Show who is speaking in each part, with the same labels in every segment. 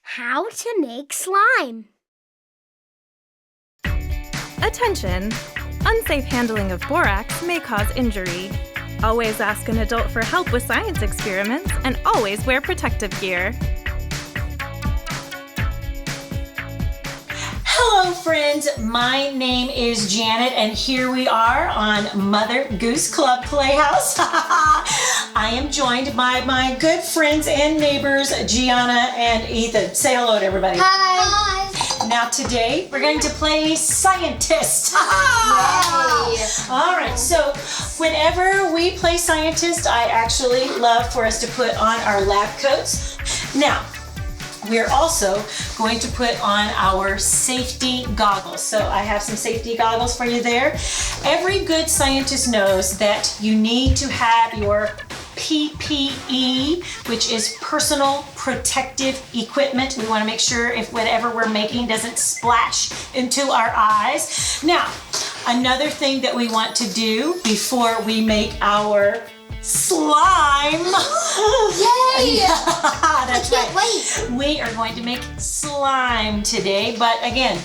Speaker 1: How to make slime.
Speaker 2: Attention! Unsafe handling of borax may cause injury. Always ask an adult for help with science experiments and always wear protective gear.
Speaker 3: Hello friends, my name is Janet and here we are on Mother Goose Club Playhouse. I am joined by my good friends and neighbors, Gianna and Ethan. Say hello to everybody.
Speaker 1: Hi.
Speaker 3: Now today we're going to play scientist. All right, so whenever we play scientist, I actually love for us to put on our lab coats. Now, we're also going to put on our safety goggles. So I have some safety goggles for you there. Every good scientist knows that you need to have your PPE, which is personal protective equipment. We want to make sure if whatever we're making doesn't splash into our eyes. Now, another thing that we want to do before we make our slime.
Speaker 1: Yay!
Speaker 3: That's right.
Speaker 1: Wait.
Speaker 3: We are going to make slime today, but again,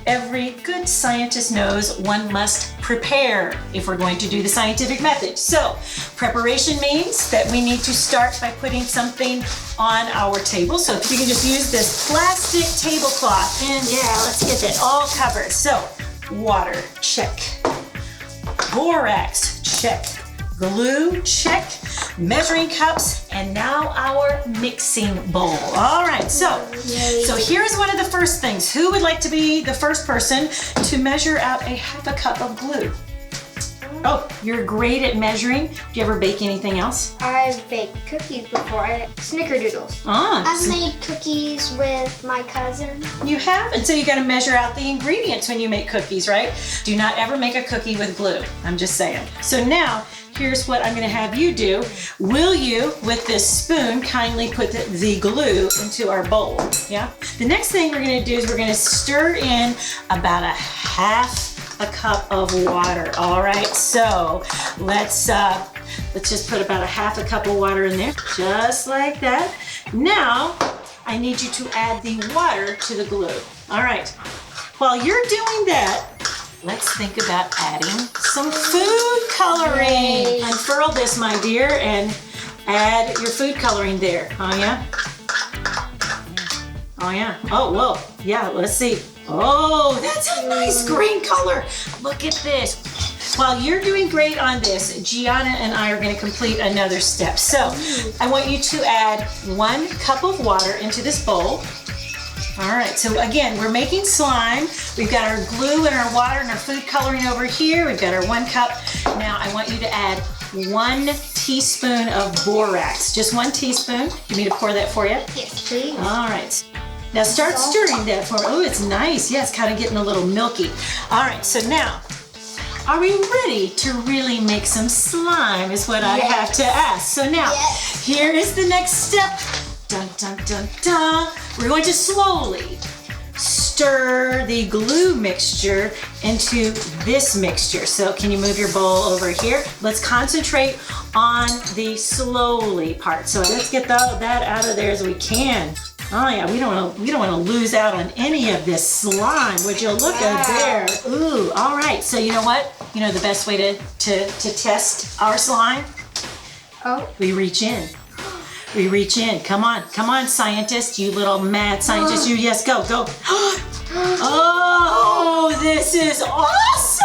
Speaker 3: every good scientist knows one must prepare if we're going to do the scientific method. So, preparation means that we need to start by putting something on our table. So if you can just use this plastic tablecloth, and yeah, let's get that all covered. So, water, check. Borax, check. Glue, check. Measuring cups, and now our mixing bowl. All right, so here's one of the first things. Who would like to be the first person to measure out a half a cup of glue? Oh, you're great at measuring. Do you ever bake anything else?
Speaker 1: I've baked cookies before. Snickerdoodles.
Speaker 3: I've
Speaker 1: made cookies with my cousin.
Speaker 3: You have? And so you got to measure out the ingredients when you make cookies, right? Do not ever make a cookie with glue. I'm just saying. So now, here's what I'm going to have you do. Will you, with this spoon, kindly put the glue into our bowl? Yeah. The next thing we're going to do is we're going to stir in about a half a cup of water. All right. So let's just put about a half a cup of water in there, just like that. Now I need you to add the water to the glue. All right. While you're doing that, let's think about adding some food coloring.
Speaker 1: Yay.
Speaker 3: Unfurl this, my dear, and add your food coloring there. Oh, yeah? Oh, yeah. Oh, whoa. Yeah, let's see. Oh, that's a nice green color. Look at this. While you're doing great on this, Gianna and I are going to complete another step. So I want you to add 1 cup of water into this bowl. All right, so again, we're making slime. We've got our glue and our water and our food coloring over here. We've got our 1 cup. Now I want you to add 1 teaspoon of borax. Just 1 teaspoon. Do you need me to pour that for you?
Speaker 1: Yes, please.
Speaker 3: All right. Now start stirring that for me. Oh, it's nice. Yeah, it's kind of getting a little milky. All right, so now, are we ready to really make some slime is what I have to ask. So now, here is the next step. Dun, dun, dun, dun. We're going to slowly stir the glue mixture into this mixture. So can you move your bowl over here? Let's concentrate on the slowly part. So let's get that out of there as we can. Oh yeah, we don't want to lose out on any of this slime. Would you look at there? Ooh, all right. So you know what? You know the best way to test our slime?
Speaker 1: Oh.
Speaker 3: We reach in. We reach in. Come on, scientist, you little mad scientist. You, yes, go. Oh, this is awesome!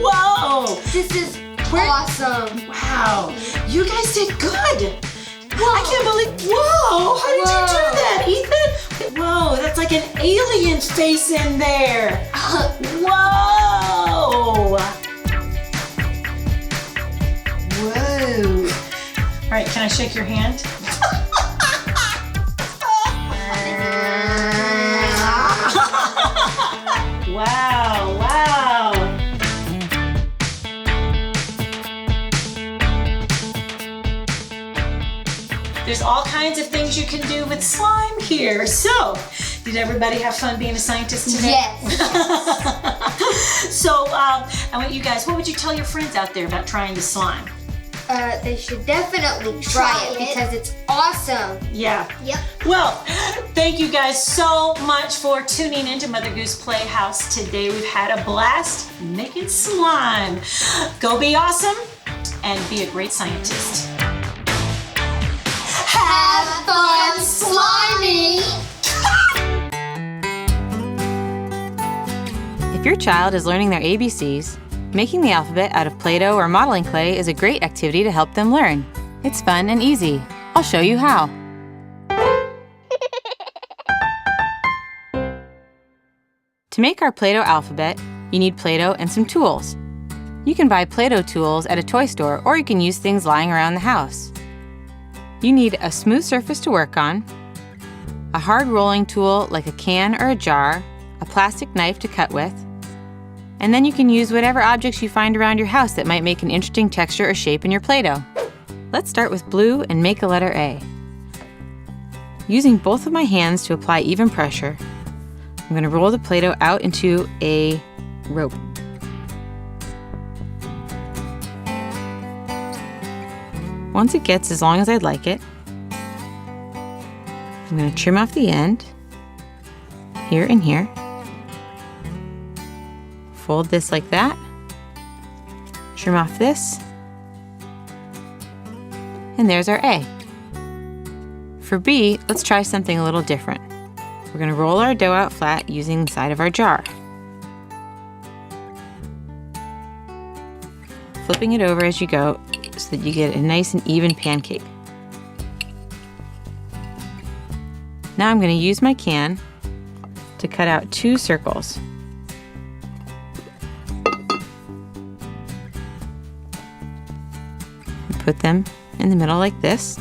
Speaker 1: Wow.
Speaker 3: Whoa!
Speaker 1: This is awesome.
Speaker 3: Wow, you guys did good. I can't believe, whoa, how did you do that, Ethan? Whoa, that's like an alien face in there. Whoa! Whoa. All right, can I shake your hand? Wow. There's all kinds of things you can do with slime here. So, did everybody have fun being a scientist today?
Speaker 1: Yes.
Speaker 3: So, I want you guys, what would you tell your friends out there about trying the slime?
Speaker 1: They should definitely try it because it's awesome.
Speaker 3: Yeah.
Speaker 1: Yep.
Speaker 3: Well, thank you guys so much for tuning into Mother Goose Playhouse today. We've had a blast making slime. Go be awesome and be a great scientist.
Speaker 1: Have fun sliming!
Speaker 4: If your child is learning their ABCs, making the alphabet out of Play-Doh or modeling clay is a great activity to help them learn. It's fun and easy. I'll show you how. To make our Play-Doh alphabet, you need Play-Doh and some tools. You can buy Play-Doh tools at a toy store, or you can use things lying around the house. You need a smooth surface to work on, a hard rolling tool like a can or a jar, a plastic knife to cut with, and then you can use whatever objects you find around your house that might make an interesting texture or shape in your Play-Doh. Let's start with blue and make a letter A. Using both of my hands to apply even pressure, I'm going to roll the Play-Doh out into a rope. Once it gets as long as I'd like it, I'm going to trim off the end, here and here. Fold this like that, trim off this, and there's our A. For B, let's try something a little different. We're going to roll our dough out flat using the side of our jar. Flipping it over as you go so that you get a nice and even pancake. Now I'm going to use my can to cut out 2 circles. Put them in the middle like this,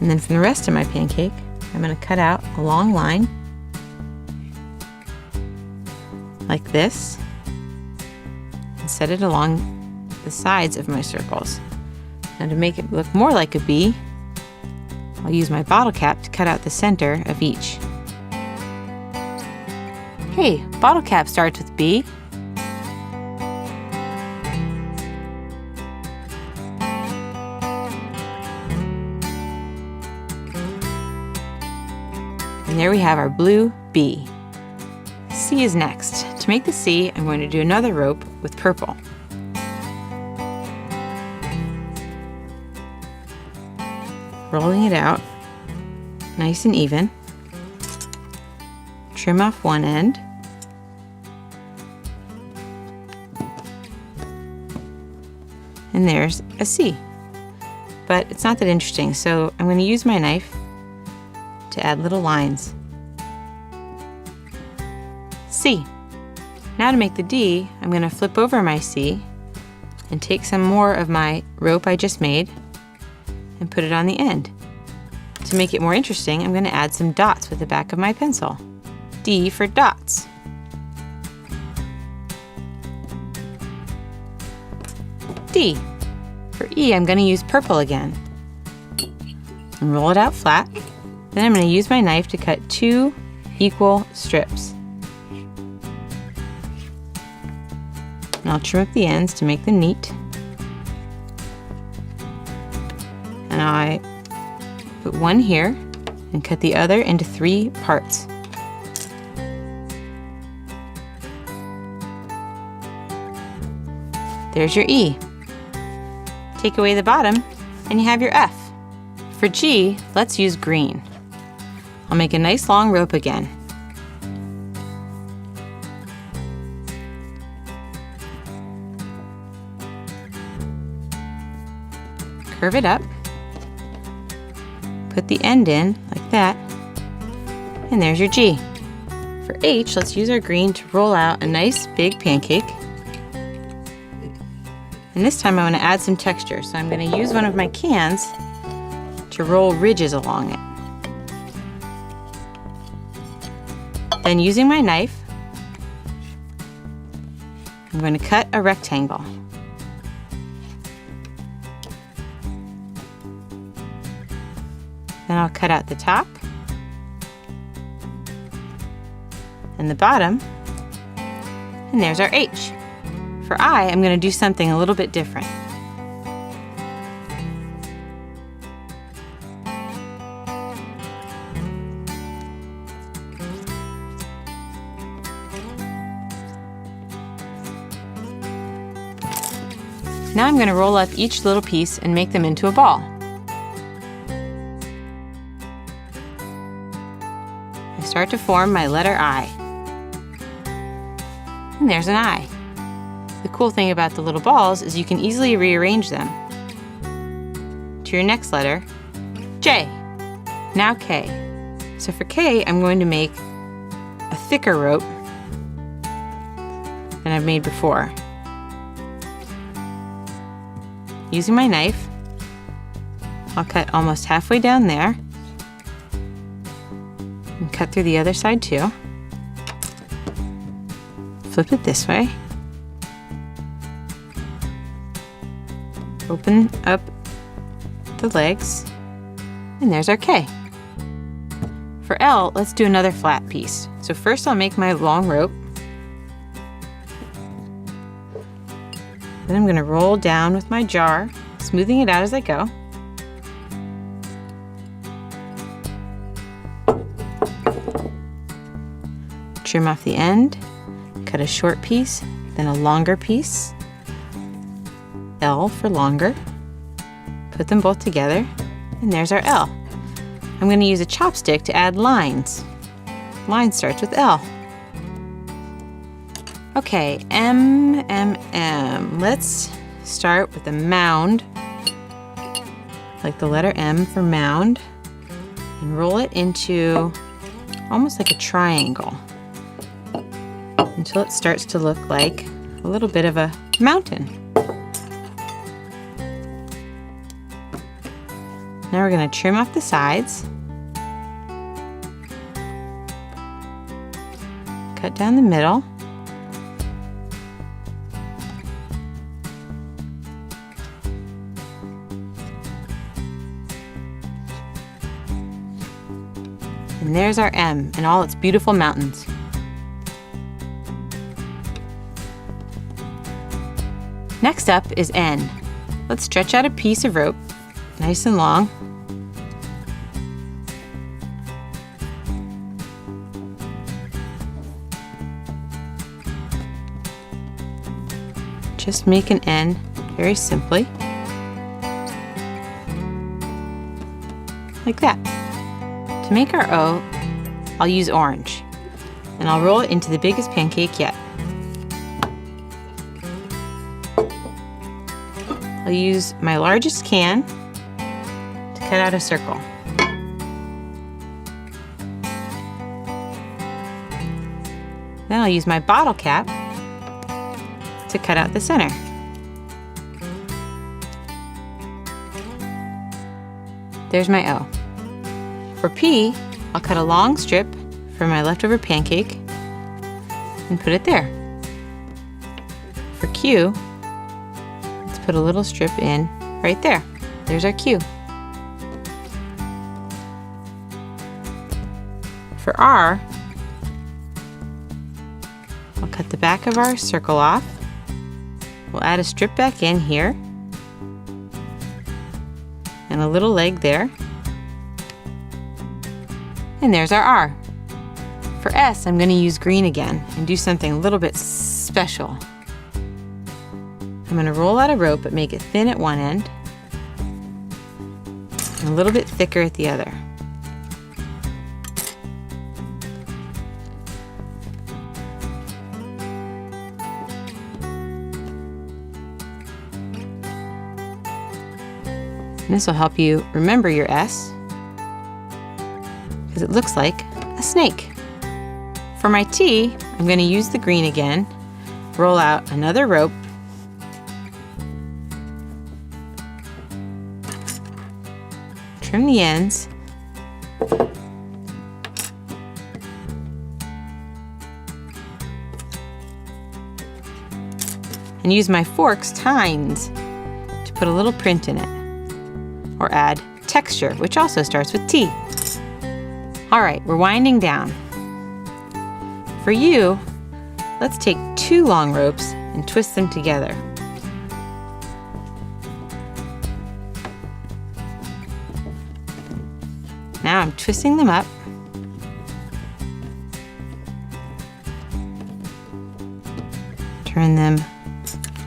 Speaker 4: and then from the rest of my pancake I'm going to cut out a long line like this and set it along the sides of my circles. Now to make it look more like a B, I'll use my bottle cap to cut out the center of each. Hey, bottle cap starts with B. And there we have our blue B. C is next. To make the C, I'm going to do another rope with purple. Rolling it out nice and even. Trim off one end. And there's a C. But it's not that interesting, so I'm going to use my knife to add little lines. C. Now to make the D, I'm going to flip over my C and take some more of my rope I just made and put it on the end. To make it more interesting, I'm going to add some dots with the back of my pencil. D for dots. D. For E, I'm going to use purple again. And roll it out flat. Then I'm going to use my knife to cut 2 equal strips. And I'll trim up the ends to make them neat. And I put one here and cut the other into 3 parts. There's your E. Take away the bottom and you have your F. For G, let's use green. I'll make a nice long rope again. Curve it up. Put the end in like that. And there's your G. For H, let's use our green to roll out a nice big pancake. And this time I want to add some texture, so I'm going to use one of my cans to roll ridges along it. Then using my knife, I'm going to cut a rectangle. Then I'll cut out the top and the bottom, and there's our H. For I, I'm going to do something a little bit different. Now I'm going to roll up each little piece and make them into a ball. I start to form my letter I. And there's an I. The cool thing about the little balls is you can easily rearrange them. To your next letter, J. Now K. So for K, I'm going to make a thicker rope than I've made before. Using my knife, I'll cut almost halfway down there and cut through the other side too. Flip it this way. Open up the legs, and there's our K. For L, let's do another flat piece. So first I'll make my long rope. Then I'm going to roll down with my jar, smoothing it out as I go. Trim off the end, cut a short piece, then a longer piece. L for longer. Put them both together, and there's our L. I'm going to use a chopstick to add lines. Line starts with L. Okay, M. Let's start with a mound, like the letter M for mound, and roll it into almost like a triangle until it starts to look like a little bit of a mountain. Now we're going to trim off the sides, cut down the middle, and there's our M and all its beautiful mountains. Next up is N. Let's stretch out a piece of rope, nice and long. Just make an N very simply, like that. To make our O, I'll use orange, and I'll roll it into the biggest pancake yet. I'll use my largest can to cut out a circle. Then I'll use my bottle cap to cut out the center. There's my O. For P, I'll cut a long strip from my leftover pancake and put it there. For Q, let's put a little strip in right there. There's our Q. For R, I'll cut the back of our circle off. We'll add a strip back in here and a little leg there. And there's our R. For S, I'm going to use green again and do something a little bit special. I'm going to roll out a rope but make it thin at one end and a little bit thicker at the other. And this will help you remember your S, because it looks like a snake. For my T, I'm going to use the green again, roll out another rope, trim the ends, and use my fork's tines to put a little print in it, or add texture, which also starts with T. All right, we're winding down. For you, let's take 2 long ropes and twist them together. Now I'm twisting them up. Turn them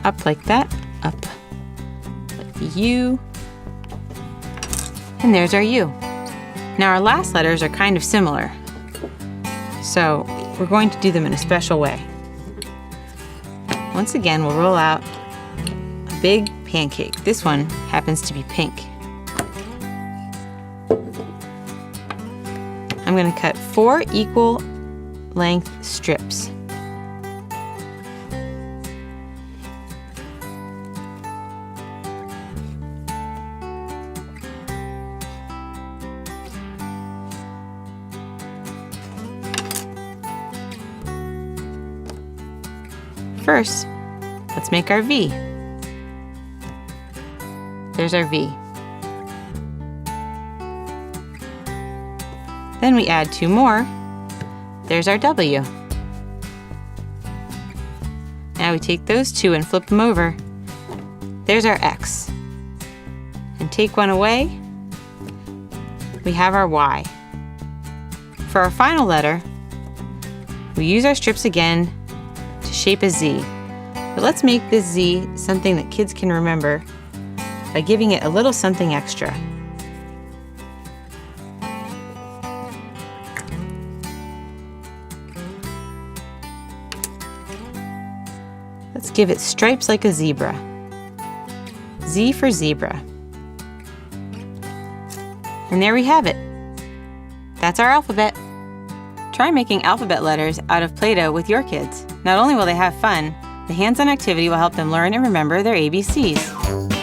Speaker 4: up like that, up, U. And there's our U. Now our last letters are kind of similar, so we're going to do them in a special way. Once again, we'll roll out a big pancake. This one happens to be pink. I'm going to cut 4 equal length strips. First, let's make our V. There's our V. Then we add 2 more. There's our W. Now we take those 2 and flip them over. There's our X. And take one away, we have our Y. For our final letter, we use our strips again to shape a Z. But let's make this Z something that kids can remember by giving it a little something extra. Let's give it stripes like a zebra. Z for zebra. And there we have it. That's our alphabet. Try making alphabet letters out of Play-Doh with your kids. Not only will they have fun, the hands-on activity will help them learn and remember their ABCs.